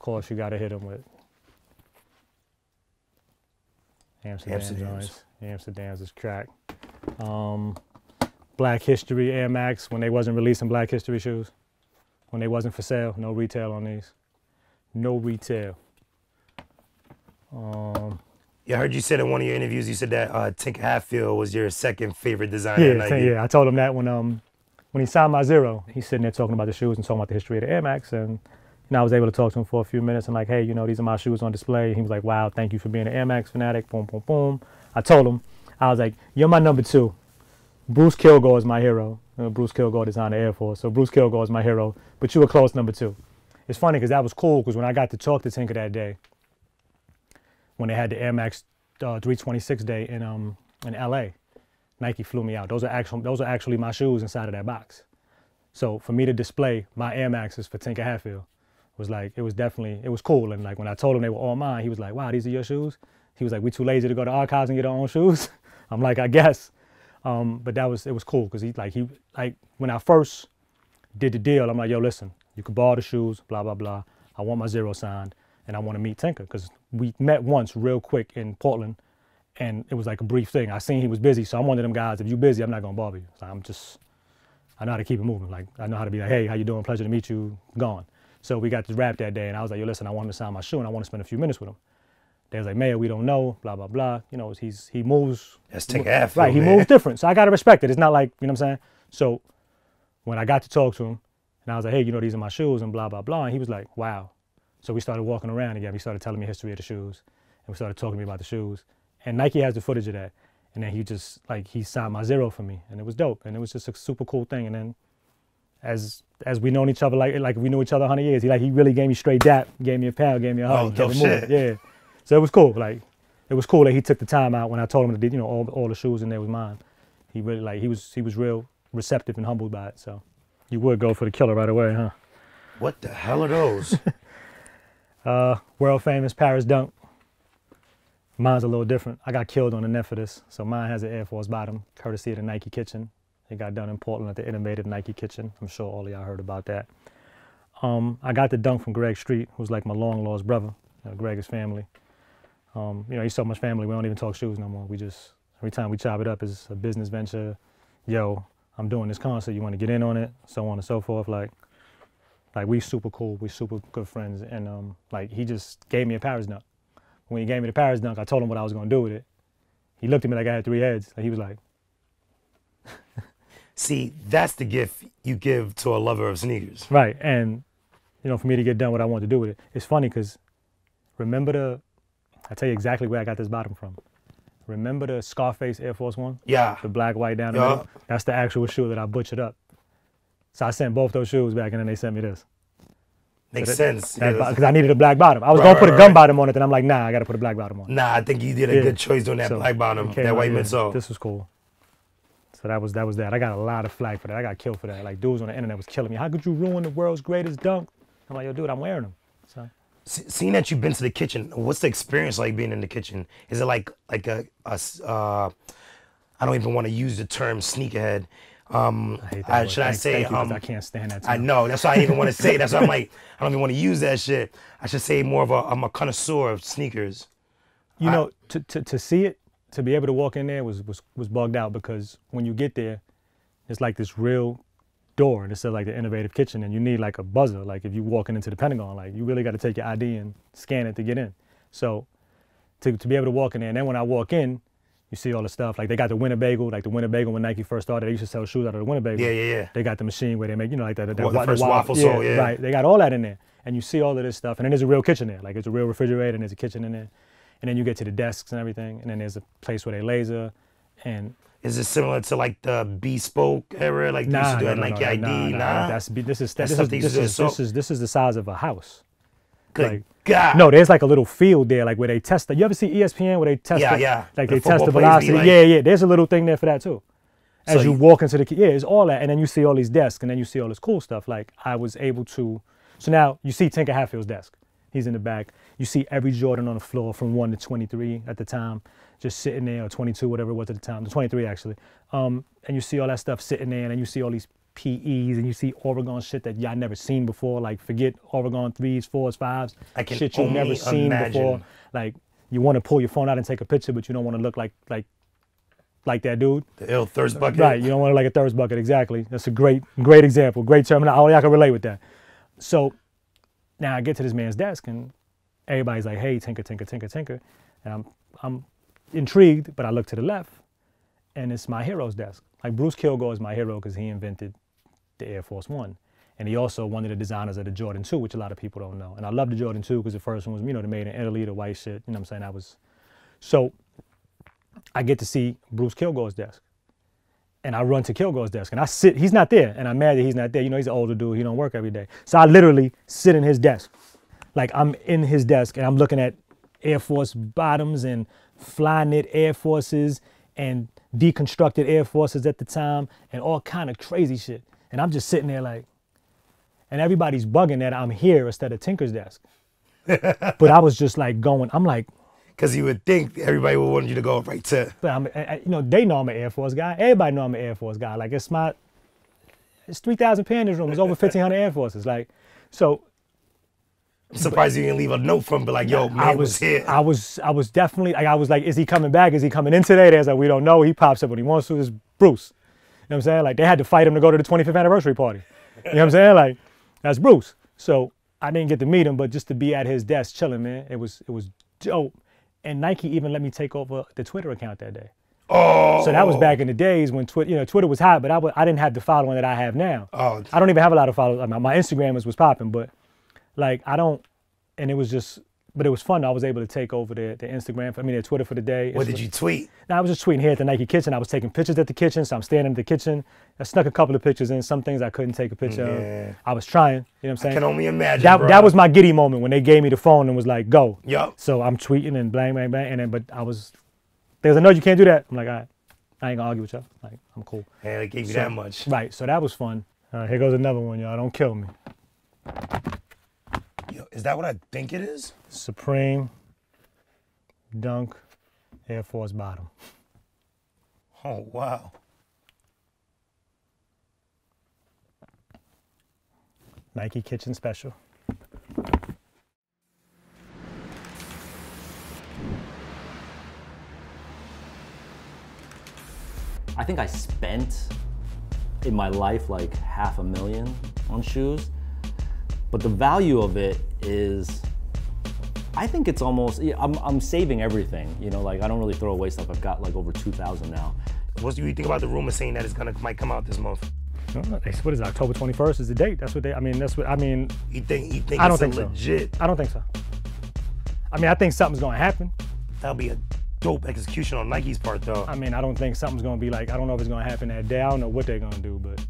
course, you got to hit them with Amsterdam joints. Amsterdam's is crack. Black History Air Max, when they wasn't releasing Black History shoes. When they wasn't for sale, no retail on these. No retail. Yeah, I heard you said in one of your interviews, you said that Tinker Hatfield was your second favorite designer. Yeah, I told him that when he signed my Zero, he's sitting there talking about the shoes and talking about the history of the Air Max, and I was able to talk to him for a few minutes and like, hey, these are my shoes on display. He was like, wow, thank you for being an Air Max fanatic, boom, boom, boom. I told him, I was like, you're my number 2. Bruce Kilgore is my hero. Bruce Kilgore designed the Air Force, so Bruce Kilgore is my hero, but you were close number 2. It's funny because that was cool because when I got to talk to Tinker that day, when they had the Air Max 326 day in LA, Nike flew me out. Those are actually my shoes inside of that box. So for me to display my Air Maxes for Tinker Hatfield was like, it was cool. And like when I told him they were all mine, he was like, wow, these are your shoes? He was like, we too lazy to go to archives and get our own shoes? I'm like, I guess. But it was cool because he when I first did the deal, I'm like, yo, listen, you can borrow the shoes, blah, blah, blah. I want my Zero signed and I want to meet Tinker because we met once real quick in Portland and it was like a brief thing. I seen he was busy, so I'm one of them guys, if you busy, I'm not going to bother you. So I know how to keep it moving. Like, I know how to be like, hey, how you doing? Pleasure to meet you, gone. So we got to rap that day and I was like, yo, listen, I want him to sign my shoe and I want to spend a few minutes with him. They was like, Mayor, we don't know, blah, blah, blah. He moves. That's Tinker Hatfield, right, he moves different. So I got to respect it. It's not like, you know what I'm saying? So when I got to talk to him and I was like, hey, these are my shoes and blah, blah, blah. And he was like, wow. So we started walking around again. He started telling me the history of the shoes and we started talking to me about the shoes. And Nike has the footage of that. And then he signed my Zero for me and it was dope. And it was just a super cool thing. And then as we known each other, like we knew each other 100 years, he really gave me straight dap, gave me a pound, gave me a hug. Oh, shit. Yeah. So it was cool. Like, it was cool that he took the time out when I told him that, all the shoes in there was mine. He really, he was real receptive and humbled by it. So you would go for the killer right away, huh? What the hell are those? World famous Paris Dunk. Mine's a little different. I got killed on the net for this. So mine has an Air Force bottom, courtesy of the Nike Kitchen. It got done in Portland at the innovative Nike Kitchen. I'm sure all of y'all heard about that. I got the dunk from Greg Street, who's like my long lost brother. Greg is family. He's so much family, we don't even talk shoes no more. We just, every time we chop it up, it's a business venture. Yo, I'm doing this concert, you want to get in on it? So on and so forth. Like we super cool, we super good friends. And he just gave me a Paris Dunk. When he gave me the Paris Dunk, I told him what I was going to do with it. He looked at me like I had 3 heads. He was like. See, that's the gift you give to a lover of sneakers. Right, and for me to get done what I want to do with it. It's funny because I'll tell you exactly where I got this bottom from. Remember the Scarface Air Force One? Yeah. The black, white down the middle? That's the actual shoe that I butchered up. So I sent both those shoes back and then they sent me this. Makes sense. Because I needed a black bottom. I was going to put a gum bottom on it, then I'm like, nah, I got to put a black bottom on it. Nah, I think you did a good choice doing that black bottom, that white midsole. This was cool. So that was that. I got a lot of flack for that. I got killed for that. Like, dudes on the internet was killing me. How could you ruin the world's greatest dunk? I'm like, yo, dude, I'm wearing them. So. Seeing that you've been to the kitchen, what's the experience like being in the kitchen? Is it like I don't even want to use the term sneakerhead. I hate that should I say? I can't stand that term. I know. That's why I didn't even want to say. That's why I'm like, I don't even want to use that shit. I should say more of I'm a connoisseur of sneakers. To see it, to be able to walk in there was bugged out because when you get there, it's like this real door and it says like the innovative kitchen and you need like a buzzer. Like if you walking into the Pentagon, like you really got to take your ID and scan it to get in. So to be able to walk in there, and then when I walk in, you see all the stuff. Like they got the Winnebago, like the Winnebago when Nike first started, they used to sell shoes out of the Winnebago. Yeah. They got the machine where they make, like that the first waffle sole, yeah. Right, they got all that in there. And you see all of this stuff. And then there's a real kitchen there. Like it's a real refrigerator and there's a kitchen in there. And then you get to the desks and everything. And then there's a place where they laser. And is it similar to like the bespoke era? Like they used to do it Nike ID? Nah. This is the size of a house. Good God. No, there's like a little field there, like where they test. You ever see ESPN where they test? Like they test the velocity. Yeah. There's a little thing there for that too. As you walk into the, it's all that, and then you see all these desks, and then you see all this cool stuff. Like I was able to, so now you see Tinker Hatfield's desk. He's in the back. You see every Jordan on the floor from 1 to 23 at the time, just sitting there, or 22, whatever it was at the time, the 23 actually. And you see all that stuff sitting there, and then you see all these PEs and you see Oregon shit that y'all never seen before. Like forget Oregon 3s, 4s, 5s. I can shit you've never seen before. Like you want to pull your phone out and take a picture, but you don't want to look like that dude. The ill thirst bucket. Right, you don't want to look like a thirst bucket, exactly. That's a great example, great terminology. I can relate with that. So now I get to this man's desk and everybody's like, hey, tinker, tinker, tinker, tinker. And I'm intrigued, but I look to the left and it's my hero's desk. Like Bruce Kilgore is my hero because he invented the Air Force One. And he also one of the designers of the Jordan 2, which a lot of people don't know. And I love the Jordan 2 because the first one was, the made in Italy, the white shit, you know what I'm saying? So I get to see Bruce Kilgore's desk. And I run to Kilgore's desk and I sit, he's not there. And I'm mad that he's not there. He's an older dude, he don't work every day. So I literally sit in his desk. Like I'm in his desk and I'm looking at Air Force bottoms and fly-knit Air Forces and deconstructed Air Forces at the time and all kind of crazy shit. And I'm just sitting there like, and everybody's bugging that I'm here instead of Tinker's desk. But I was just like going, I'm like. Because you would think everybody would want you to go right to. But they know I'm an Air Force guy. Everybody know I'm an Air Force guy. Like it's 3,000 pair in this room. It's over 1,500 Air Forces. Like, so. I'm surprised you didn't leave a note from, but like, yo, man was here. I was definitely, like, I was like, is he coming back? Is he coming in today? There's like, we don't know. He pops up when he wants to. It's Bruce. You know what I'm saying? Like, they had to fight him to go to the 25th anniversary party. You know what I'm saying? Like, that's Bruce. So I didn't get to meet him, but just to be at his desk chilling, man, it was dope. And Nike even let me take over the Twitter account that day. Oh. So that was back in the days when Twitter was hot, but I didn't have the following that I have now. Oh. I don't even have a lot of followers. I mean, my Instagram was popping, but like and it was just, but it was fun. I was able to take over the Instagram, their Twitter for the day. What did you tweet? I was just tweeting here at the Nike kitchen. I was taking pictures at the kitchen, so I'm standing at the kitchen. I snuck a couple of pictures in, some things I couldn't take a picture of. I was trying, you know what I'm saying? I can only imagine, that was my giddy moment when they gave me the phone and was like, go. Yup. So I'm tweeting and bang, bang, bang, and then, but there's a no, you can't do that. I'm like, all right, I ain't gonna argue with y'all. Like, I'm cool. Yeah, they gave you that much. Right, so that was fun. Here goes another one, y'all. Don't kill me. Yo, is that what I think it is? Supreme Dunk Air Force bottom. Oh, wow. Nike Kitchen Special. I think I spent in my life like $500,000 on shoes, but the value of it is, I think it's almost, I'm saving everything, like I don't really throw away stuff. I've got like over 2,000 now. What do you think about the rumor saying that might come out this month? What is it, October 21st is the date? You think I don't think legit? So. I don't think so. I think something's gonna happen. That'll be a dope execution on Nike's part though. I don't think something's gonna be like, I don't know if it's gonna happen that day. I don't know what they're gonna do, but